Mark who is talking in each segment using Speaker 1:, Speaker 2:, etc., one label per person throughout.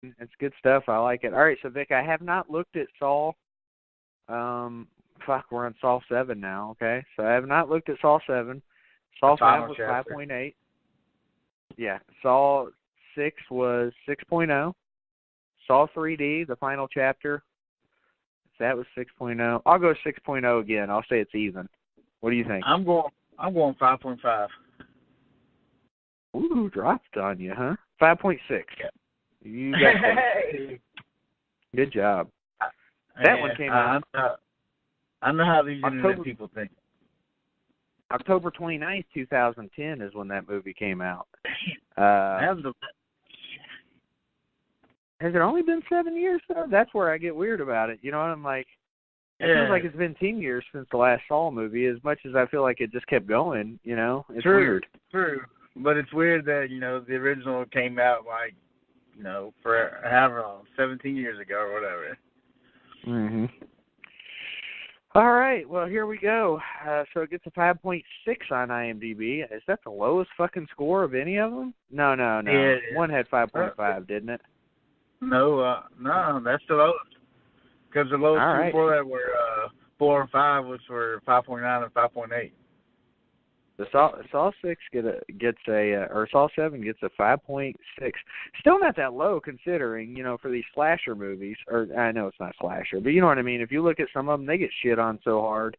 Speaker 1: It's good stuff. I like it. All right, so Vic, I have not looked at Saw. We're on Saw 7 now, okay? So I have not looked at Saw 7. Saw 5 was 5.8. Yeah, Saw 6 was 6.0. Saw 3D, the final chapter, that was 6.0. I'll go 6.0 again. I'll say it's even. What do you think?
Speaker 2: I'm going 5.5.
Speaker 1: Ooh, dropped on you, huh? 5.6.
Speaker 2: Yeah.
Speaker 1: You got close. Good job. That one came out.
Speaker 2: I know how these internet people think.
Speaker 1: October 29th, 2010 is when that movie came out. Has it only been 7 years, though? That's where I get weird about it. You know, I'm like, it feels like it's been 10 years since the last Saw movie, as much as I feel like it just kept going, you know? It's weird.
Speaker 2: True. But it's weird that, you know, the original came out, like, you know, for however long, 17 years ago or whatever.
Speaker 1: Mm-hmm. All right, well, here we go. So it gets a 5.6 on IMDb. Is that the lowest fucking score of any of them? No.
Speaker 2: Yeah,
Speaker 1: one had 5.5, didn't it?
Speaker 2: No, that's the lowest. Because the lowest two before that were 4 and 5, which were 5.9 and 5.8.
Speaker 1: The Saw 6 or Saw 7 gets a 5.6. Still not that low considering, you know, for these slasher movies. Or I know it's not slasher, but you know what I mean. If you look at some of them, they get shit on so hard.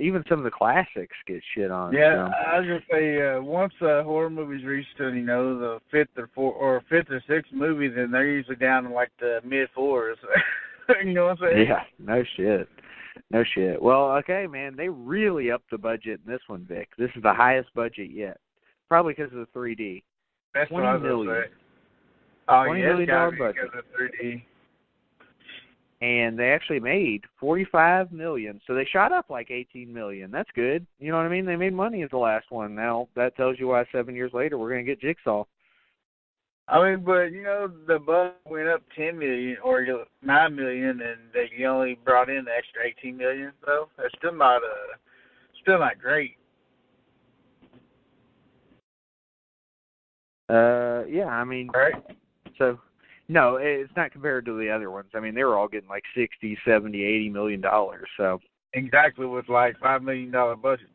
Speaker 1: Even some of the classics get shit on.
Speaker 2: Yeah, so. I was gonna say once horror movies reach to, you know, the fifth or sixth movie, then they're usually down in like the mid 4s. You know what I'm saying?
Speaker 1: Yeah, no shit. Well, okay, man, they really upped the budget in this one, Vic. This is the highest budget yet, probably because of the 3D.
Speaker 2: That's
Speaker 1: $20
Speaker 2: what I was
Speaker 1: million.
Speaker 2: gonna say. Oh,
Speaker 1: $20 million budget.
Speaker 2: Because of 3D.
Speaker 1: And they actually made $45 million. So they shot up like $18 million. That's good. You know what I mean? They made money as the last one. Now, that tells you why 7 years later we're going to get Jigsaw.
Speaker 2: I mean, but, you know, the budget went up $10 million or $9 million, and they only brought in the extra $18 million, though. That's still not great.
Speaker 1: Yeah, I mean,
Speaker 2: right?
Speaker 1: So, no, it's not compared to the other ones. I mean, they were all getting like 60, 70, $80 million. So
Speaker 2: exactly, with like $5 million budgets.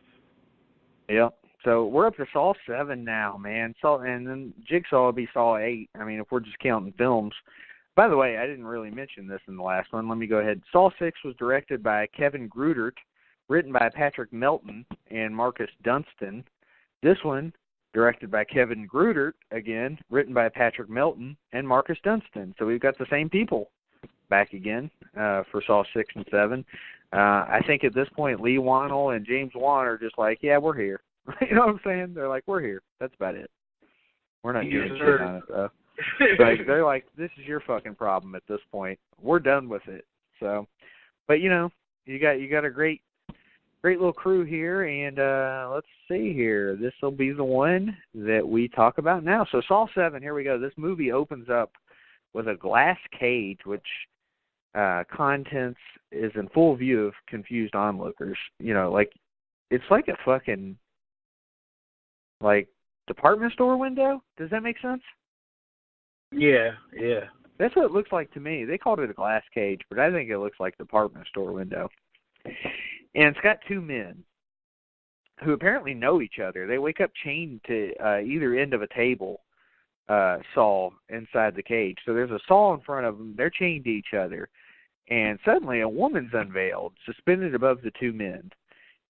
Speaker 1: Yeah. So we're up to Saw 7 now, man. And then Jigsaw will be Saw 8. I mean, if we're just counting films. By the way, I didn't really mention this in the last one. Let me go ahead. Saw 6 was directed by Kevin Grudert, written by Patrick Melton and Marcus Dunstan. This one, directed by Kevin Grudert, again, written by Patrick Melton and Marcus Dunstan. So we've got the same people back again for Saw 6 and 7. I think at this point, Lee Wannell and James Wan are just like, yeah, we're here. You know what I'm saying? They're like, we're here. That's about it. We're not doing shit on it, though. Like, they're like, this is your fucking problem at this point. We're done with it. So, but you know, you got a great little crew here, and let's see here. This will be the one that we talk about now. So Saw 7, here we go. This movie opens up with a glass cage, which contents is in full view of confused onlookers. You know, like, it's like a fucking, like, department store window. Does that make sense?
Speaker 2: Yeah.
Speaker 1: That's what it looks like to me. They called it a glass cage, but I think it looks like a department store window. And it's got two men who apparently know each other. They wake up chained to either end of a table saw inside the cage. So there's a saw in front of them. They're chained to each other. And suddenly a woman's unveiled, suspended above the two men.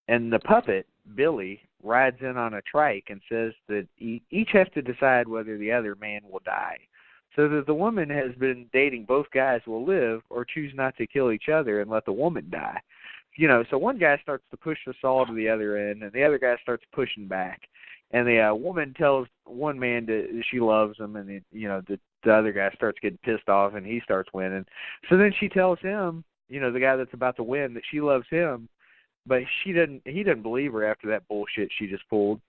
Speaker 1: And the puppet, Billy, rides in on a trike and says that each have to decide whether the other man will die. So that the woman has been dating both guys will live or choose not to kill each other and let the woman die. You know, so one guy starts to push the saw to the other end, and the other guy starts pushing back. And the woman tells one man she loves him, and the other guy starts getting pissed off, and he starts winning. So then she tells him, you know, the guy that's about to win, that she loves him, but he doesn't believe her after that bullshit she just pulled,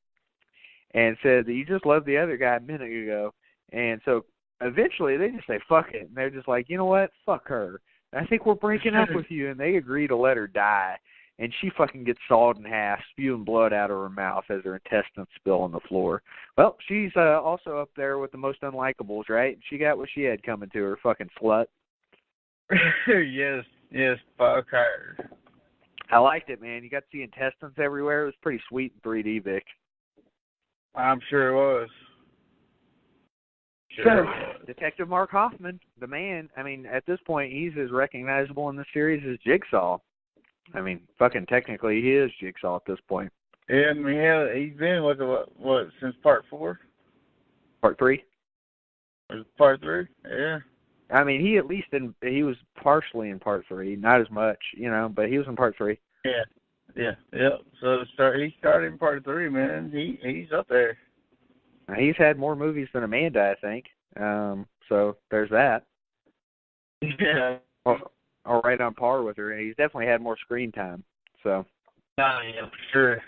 Speaker 1: and said that you just loved the other guy a minute ago. And so eventually they just say, fuck it. And they're just like, you know what? Fuck her. I think we're breaking up with you. And they agree to let her die. and she fucking gets sawed in half, spewing blood out of her mouth as her intestines spill on the floor. Well, she's also up there with the most unlikables, right? She got what she had coming to her, fucking slut.
Speaker 2: yes, fuck her.
Speaker 1: I liked it, man. You got to see intestines everywhere. It was pretty sweet in 3D, Vic.
Speaker 2: I'm sure it was.
Speaker 1: Detective Mark Hoffman, the man, I mean, at this point, he's as recognizable in the series as Jigsaw. I mean, fucking technically, he is Jigsaw at this point.
Speaker 2: Yeah, I mean, he's been, what, since part 4?
Speaker 1: Part 3?
Speaker 2: Or part 3? Yeah.
Speaker 1: I mean, he was partially in part 3, not as much, but he was in part 3.
Speaker 2: Yeah. So he started in part 3, man. He's up there.
Speaker 1: He's had more movies than Amanda, I think. So there's that.
Speaker 2: Yeah.
Speaker 1: Or right on par with her. He's definitely had more screen time. So.
Speaker 2: Oh, yeah, for sure.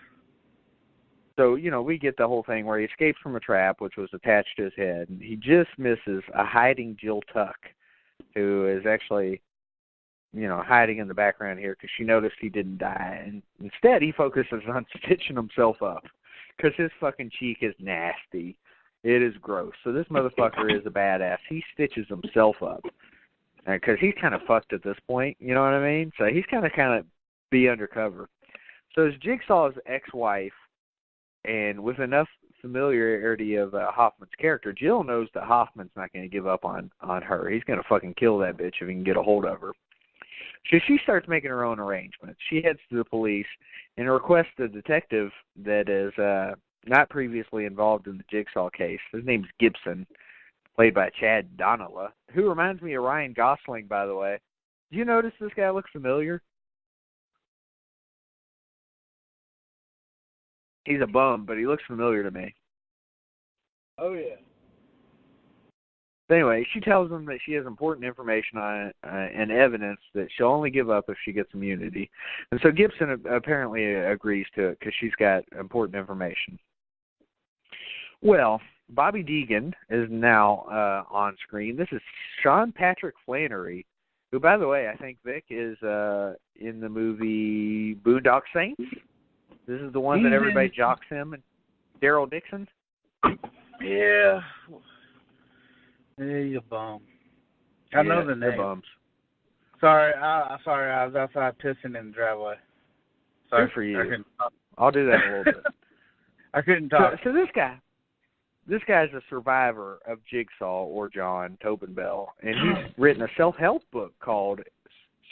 Speaker 1: So, we get the whole thing where he escapes from a trap, which was attached to his head, and he just misses a hiding Jill Tuck, who is actually, hiding in the background here because she noticed he didn't die. And instead, he focuses on stitching himself up because his fucking cheek is nasty. It is gross. So this motherfucker is a badass. He stitches himself up because he's kind of fucked at this point, you know what I mean? So he's kind of be undercover. So as Jigsaw's ex-wife, and with enough familiarity of Hoffman's character, Jill knows that Hoffman's not going to give up on her. He's going to fucking kill that bitch if he can get a hold of her. So she starts making her own arrangements. She heads to the police and requests a detective that is not previously involved in the Jigsaw case. His name's Gibson, played by Chad Donala, who reminds me of Ryan Gosling, by the way. Do you notice this guy looks familiar? He's a bum, but he looks familiar to me.
Speaker 2: Oh, yeah.
Speaker 1: Anyway, she tells him that she has important information on it and evidence that she'll only give up if she gets immunity. And so Gibson apparently agrees to it because she's got important information. Well, Bobby Deegan is now on screen. This is Sean Patrick Flannery, who, by the way, I think, Vic, is in the movie Boondock Saints. This is the one that everybody jocks him, and Daryl Dixon.
Speaker 2: Yeah. He's a bum. I know the name.
Speaker 1: Bums.
Speaker 2: Sorry, I was outside pissing in the driveway. Sorry.
Speaker 1: Good for you. I'll do that in a little bit.
Speaker 2: I couldn't talk.
Speaker 1: So this guy's a survivor of Jigsaw or John Tobin Bell, and he's written a self-help book called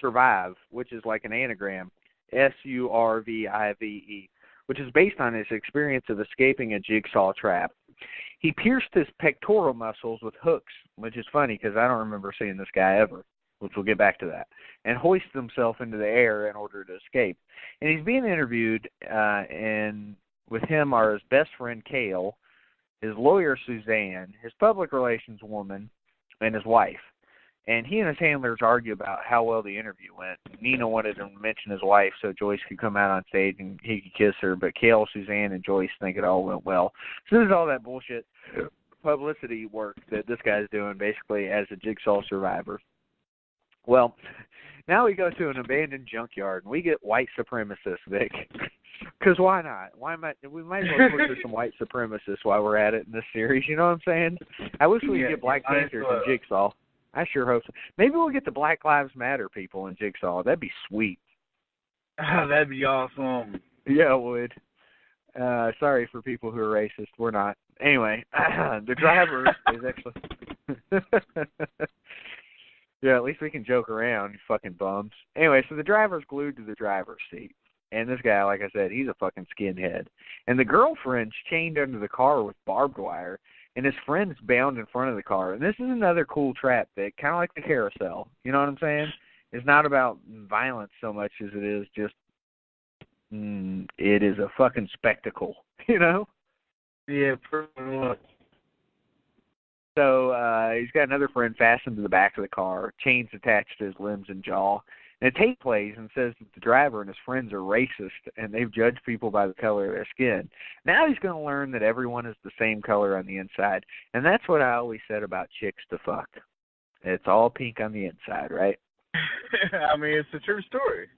Speaker 1: Survive, which is like an anagram, Survive, which is based on his experience of escaping a jigsaw trap. He pierced his pectoral muscles with hooks, which is funny because I don't remember seeing this guy ever, which we'll get back to that, and hoisted himself into the air in order to escape. And he's being interviewed, and with him are his best friend, Cale, his lawyer, Suzanne, his public relations woman, and his wife. And he and his handlers argue about how well the interview went. Nina wanted him to mention his wife so Joyce could come out on stage and he could kiss her, but Cale, Suzanne, and Joyce think it all went well. So this is all that bullshit publicity work that this guy's doing basically as a Jigsaw survivor. Well, now we go to an abandoned junkyard, and we get white supremacists, Vic. Because why not? We might as well look for some white supremacists while we're at it in this series, you know what I'm saying? I wish we could get Black Panthers in Jigsaw. I sure hope so. Maybe we'll get the Black Lives Matter people in Jigsaw. That'd be sweet.
Speaker 2: That'd be awesome.
Speaker 1: Yeah, it would. Sorry for people who are racist. We're not. Anyway, the driver is actually... Yeah, at least we can joke around, you fucking bums. Anyway, so the driver's glued to the driver's seat. And this guy, like I said, he's a fucking skinhead. And the girlfriend's chained under the car with barbed wire. And his friend's bound in front of the car. And this is another cool trap that kind of like the carousel. You know what I'm saying? It's not about violence so much as it is just, it is a fucking spectacle, you know?
Speaker 2: Yeah, pretty much.
Speaker 1: So he's got another friend fastened to the back of the car, chains attached to his limbs and jaw. And a tape plays and says that the driver and his friends are racist and they've judged people by the color of their skin. Now he's going to learn that everyone is the same color on the inside. And that's what I always said about chicks to fuck. It's all pink on the inside, right?
Speaker 2: I mean, it's a true story.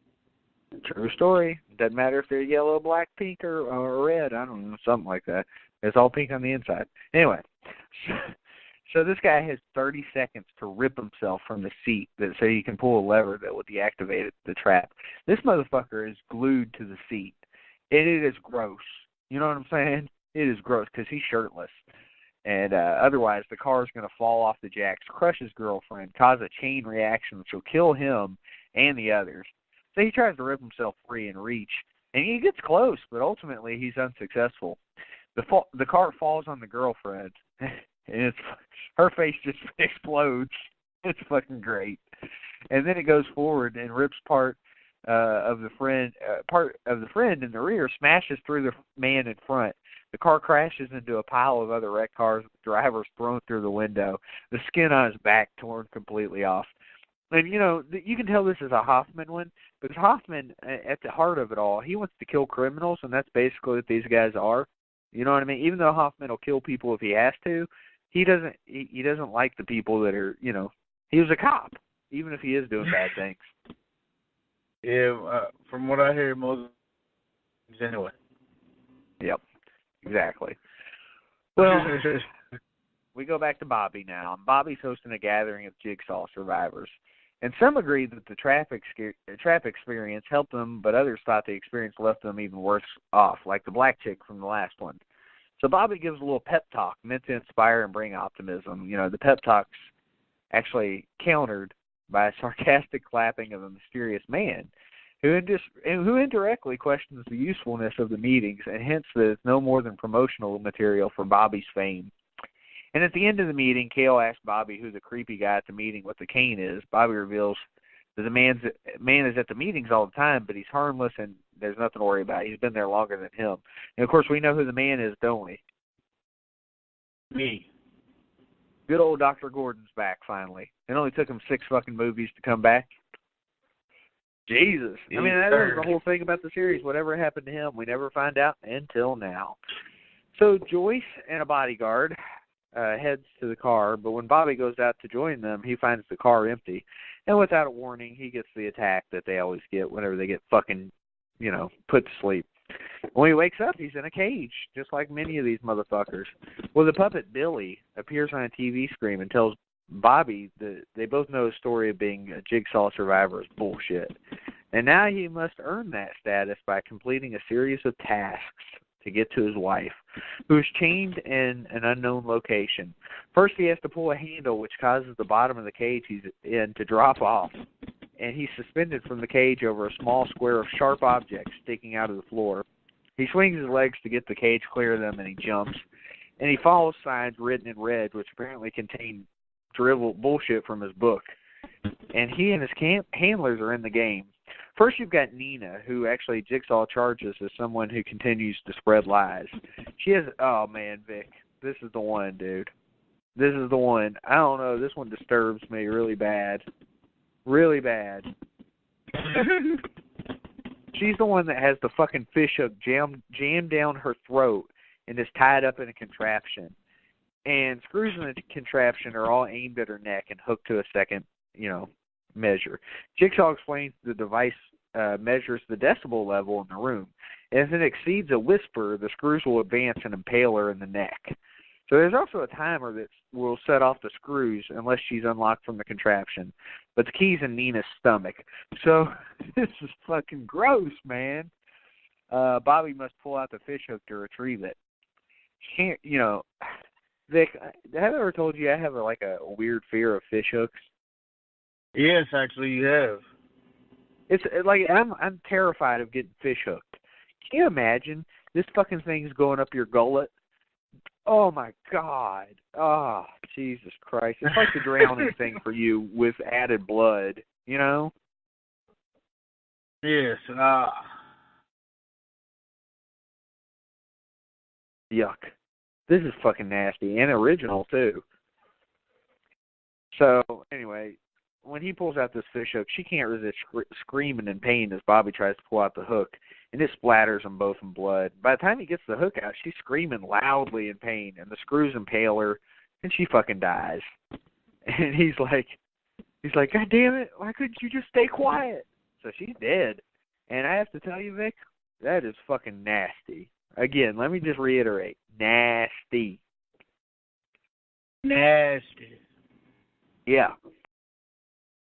Speaker 1: True story. Doesn't matter if they're yellow, black, pink, or red. I don't know, something like that. It's all pink on the inside. Anyway, so this guy has 30 seconds to rip himself from the seat so he can pull a lever that will deactivate the trap. This motherfucker is glued to the seat. And it is gross. You know what I'm saying? It is gross because he's shirtless. And otherwise, the car is going to fall off the jacks, crush his girlfriend, cause a chain reaction which will kill him and the others. So he tries to rip himself free and reach. And he gets close, but ultimately he's unsuccessful. The car falls on the girlfriend, and her face just explodes. It's fucking great. And then it goes forward and rips part of the friend in the rear, smashes through the man in front. The car crashes into a pile of other wrecked cars. The driver's thrown through the window. The skin on his back torn completely off. And, you know, you can tell this is a Hoffman one, because Hoffman, at the heart of it all, he wants to kill criminals, and that's basically what these guys are. You know what I mean? Even though Hoffman will kill people if he has to, he doesn't like the people that are, you know, he was a cop, even if he is doing bad things.
Speaker 2: Yeah, from what I hear, most anyway.
Speaker 1: Yep, exactly. Well, we go back to Bobby now. Bobby's hosting a gathering of Jigsaw survivors. And some agree that the trap experience helped them, but others thought the experience left them even worse off, like the black chick from the last one. So Bobby gives a little pep talk meant to inspire and bring optimism. You know, the pep talk's actually countered by a sarcastic clapping of a mysterious man who indirectly questions the usefulness of the meetings and hints that it's no more than promotional material for Bobby's fame. And at the end of the meeting, Kale asks Bobby who the creepy guy at the meeting with the cane is. Bobby reveals that the man is at the meetings all the time, but he's harmless and there's nothing to worry about. He's been there longer than him. And, of course, we know who the man is, don't we?
Speaker 2: Me.
Speaker 1: Good old Dr. Gordon's back, finally. It only took him 6 fucking movies to come back. Jesus. I mean, that was the whole thing about the series. Whatever happened to him, we never find out until now. So Joyce and a bodyguard heads to the car, but when Bobby goes out to join them, he finds the car empty. And without a warning, he gets the attack that they always get whenever they get fucking, you know, put to sleep. When he wakes up, he's in a cage, just like many of these motherfuckers. Well, the puppet Billy appears on a TV screen and tells Bobby that they both know his story of being a Jigsaw survivor is bullshit. And now he must earn that status by completing a series of tasks to get to his wife, who is chained in an unknown location. First, he has to pull a handle, which causes the bottom of the cage he's in to drop off, and he's suspended from the cage over a small square of sharp objects sticking out of the floor. He swings his legs to get the cage clear of them, and he jumps. And he follows signs written in red, which apparently contain dribbled bullshit from his book. And he and his handlers are in the game. First, you've got Nina, who actually Jigsaw charges as someone who continues to spread lies. She has, oh man, Vic, this is the one, dude. This is the one. I don't know, this one disturbs me really bad. Really bad. She's the one that has the fucking fishhook jammed down her throat and is tied up in a contraption. And screws in the contraption are all aimed at her neck and hooked to a second, measure. Jigsaw explains the device measures the decibel level in the room. As it exceeds a whisper, the screws will advance and impale her in the neck. So there's also a timer that will set off the screws unless she's unlocked from the contraption. But the key's in Nina's stomach. So this is fucking gross, man. Bobby must pull out the fishhook to retrieve it. She can't, Vic, have I ever told you I have a weird fear of fishhooks?
Speaker 2: Yes, actually, you have.
Speaker 1: It's like I'm terrified of getting fish hooked. Can you imagine this fucking thing's going up your gullet? Oh my God! Oh Jesus Christ! It's like the drowning thing for you with added blood.
Speaker 2: Yes.
Speaker 1: Yuck! This is fucking nasty and original too. So anyway. When he pulls out this fish hook, she can't resist screaming in pain as Bobby tries to pull out the hook, and it splatters them both in blood. By the time he gets the hook out, she's screaming loudly in pain, and the screws impale her, and she fucking dies. And he's like, God damn it, why couldn't you just stay quiet? So she's dead. And I have to tell you, Vic, that is fucking nasty. Again, let me just reiterate. Nasty.
Speaker 2: Nasty.
Speaker 1: Yeah.